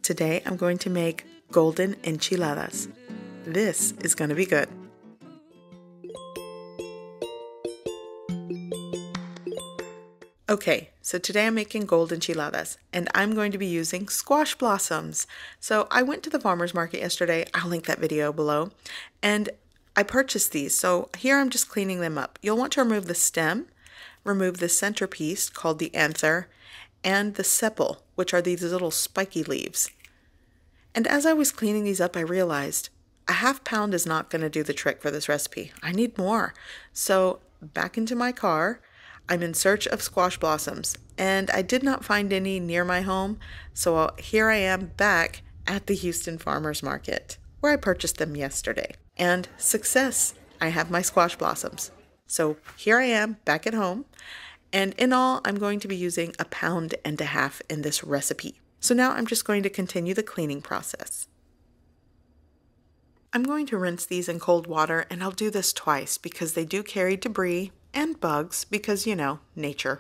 Today I'm going to make golden enchiladas. This is going to be good. Okay, so today I'm making gold enchiladas, and I'm going to be using squash blossoms. So I went to the farmer's market yesterday, I'll link that video below, and I purchased these. So here I'm just cleaning them up. You'll want to remove the stem, remove the centerpiece called the anther, and the sepal, which are these little spiky leaves. And as I was cleaning these up, I realized a half pound is not going to do the trick for this recipe. I need more. So back into my car, I'm in search of squash blossoms, and I did not find any near my home, so here I am back at the Houston Farmers Market, where I purchased them yesterday. And success! I have my squash blossoms. So here I am back at home, and in all, I'm going to be using 1.5 pounds in this recipe. So now I'm just going to continue the cleaning process. I'm going to rinse these in cold water, and I'll do this twice because they do carry debris and bugs because, you know, nature.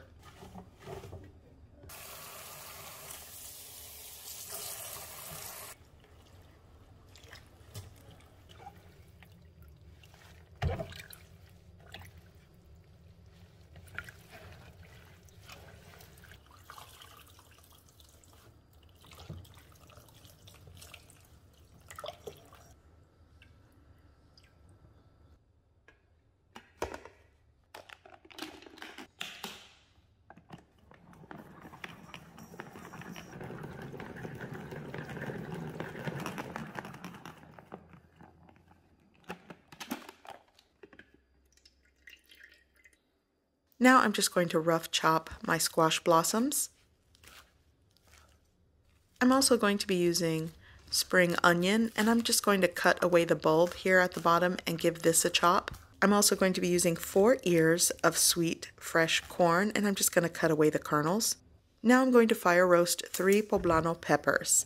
Now I'm just going to rough chop my squash blossoms. I'm also going to be using spring onion, and I'm just going to cut away the bulb here at the bottom and give this a chop. I'm also going to be using 4 ears of sweet fresh corn, and I'm just going to cut away the kernels. Now I'm going to fire roast 3 poblano peppers,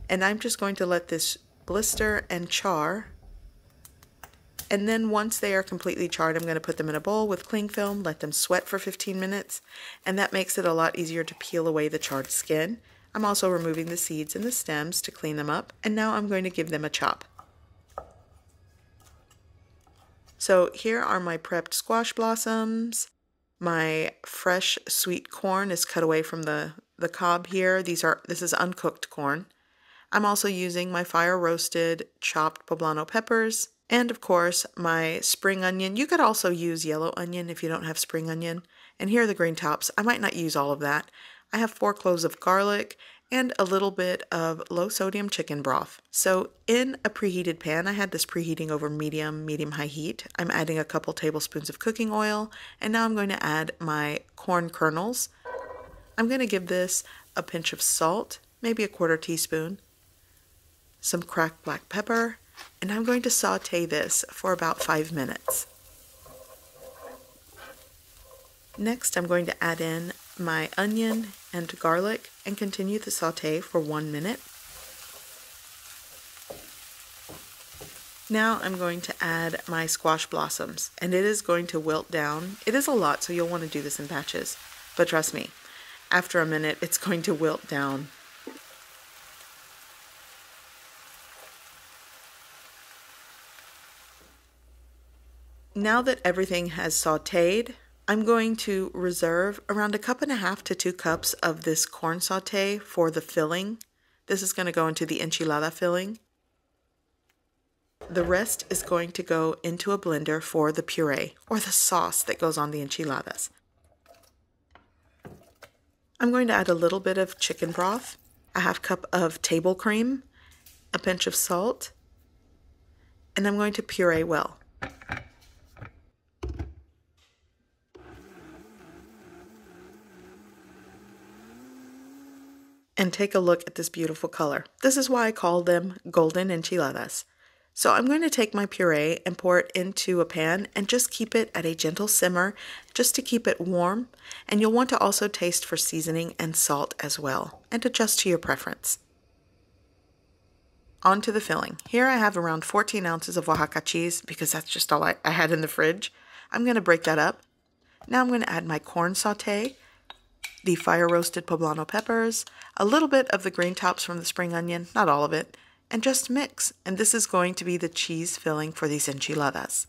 and I'm just going to let this blister and char. And then once they are completely charred, I'm going to put them in a bowl with cling film, let them sweat for 15 minutes, and that makes it a lot easier to peel away the charred skin. I'm also removing the seeds and the stems to clean them up, and now I'm going to give them a chop. So here are my prepped squash blossoms. My fresh sweet corn is cut away from the cob here. This is uncooked corn. I'm also using my fire roasted chopped poblano peppers. And of course, my spring onion. You could also use yellow onion if you don't have spring onion. And here are the green tops. I might not use all of that. I have 4 cloves of garlic and a little bit of low sodium chicken broth. So in a preheated pan, I had this preheating over medium-high heat. I'm adding a couple tablespoons of cooking oil, and now I'm going to add my corn kernels. I'm going to give this a pinch of salt, maybe a 1/4 teaspoon, some cracked black pepper, and I'm going to saute this for about 5 minutes. Next, I'm going to add in my onion and garlic and continue the saute for 1 minute. Now I'm going to add my squash blossoms, and it is going to wilt down. It is a lot, so you'll want to do this in batches, but trust me, after a minute, it's going to wilt down. Now that everything has sauteed, I'm going to reserve around 1.5 cups to 2 cups of this corn saute for the filling. This is going to go into the enchilada filling. The rest is going to go into a blender for the puree, or the sauce that goes on the enchiladas. I'm going to add a little bit of chicken broth, a 1/2 cup of table cream, a pinch of salt, and I'm going to puree well. And take a look at this beautiful color. This is why I call them golden enchiladas. So I'm going to take my puree and pour it into a pan and just keep it at a gentle simmer just to keep it warm. And you'll want to also taste for seasoning and salt as well, and adjust to your preference. On to the filling. Here I have around 14 ounces of Oaxaca cheese because that's just all I had in the fridge. I'm going to break that up. Now I'm going to add my corn saute the fire roasted poblano peppers, a little bit of the green tops from the spring onion, not all of it, and just mix. And this is going to be the cheese filling for these enchiladas.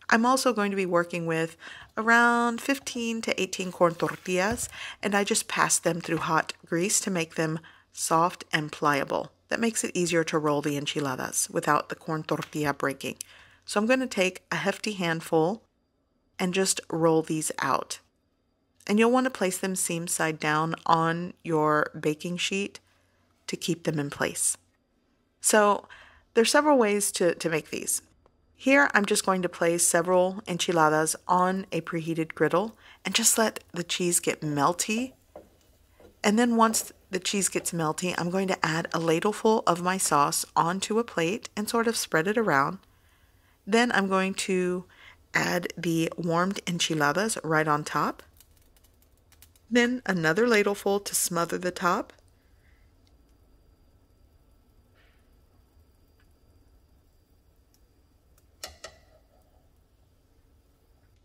I'm also going to be working with around 15 to 18 corn tortillas, and I just pass them through hot grease to make them soft and pliable. That makes it easier to roll the enchiladas without the corn tortilla breaking. So I'm going to take a hefty handful and just roll these out. And you'll want to place them seam side down on your baking sheet to keep them in place. So there's several ways to make these. Here I'm just going to place several enchiladas on a preheated griddle and just let the cheese get melty. And then once the cheese gets melty, I'm going to add a ladleful of my sauce onto a plate and sort of spread it around. Then I'm going to add the warmed enchiladas right on top. Then another ladleful to smother the top.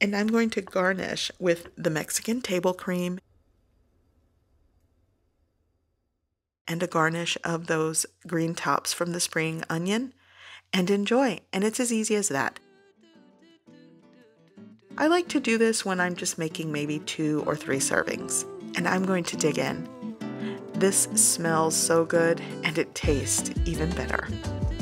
And I'm going to garnish with the Mexican table cream and a garnish of those green tops from the spring onion, and enjoy. And it's as easy as that. I like to do this when I'm just making maybe 2 or 3 servings, and I'm going to dig in. This smells so good, and it tastes even better.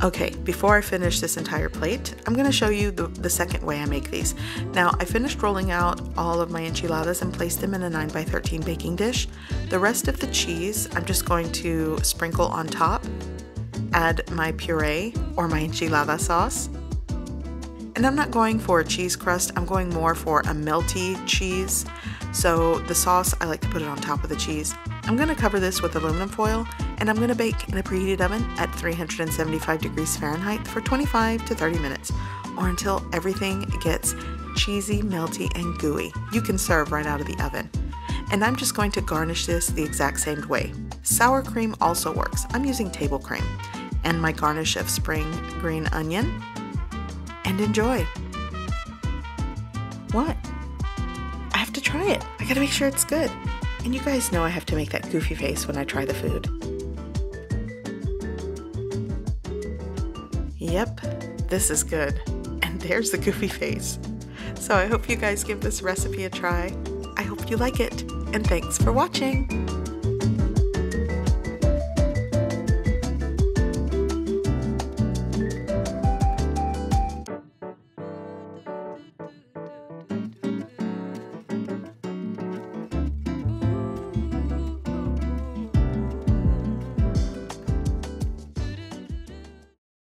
Okay, before I finish this entire plate, I'm going to show you the second way I make these. Now, I finished rolling out all of my enchiladas and placed them in a 9x13 baking dish. The rest of the cheese, I'm just going to sprinkle on top, add my puree or my enchilada sauce. And I'm not going for a cheese crust, I'm going more for a melty cheese. So the sauce, I like to put it on top of the cheese. I'm going to cover this with aluminum foil, and I'm going to bake in a preheated oven at 375 degrees Fahrenheit for 25 to 30 minutes, or until everything gets cheesy, melty, and gooey. You can serve right out of the oven. And I'm just going to garnish this the exact same way. Sour cream also works. I'm using table cream and my garnish of spring green onion. And enjoy. What? I have to try it. I gotta make sure it's good. And you guys know I have to make that goofy face when I try the food. Yep, this is good. And there's the goofy face. So I hope you guys give this recipe a try. I hope you like it. And thanks for watching.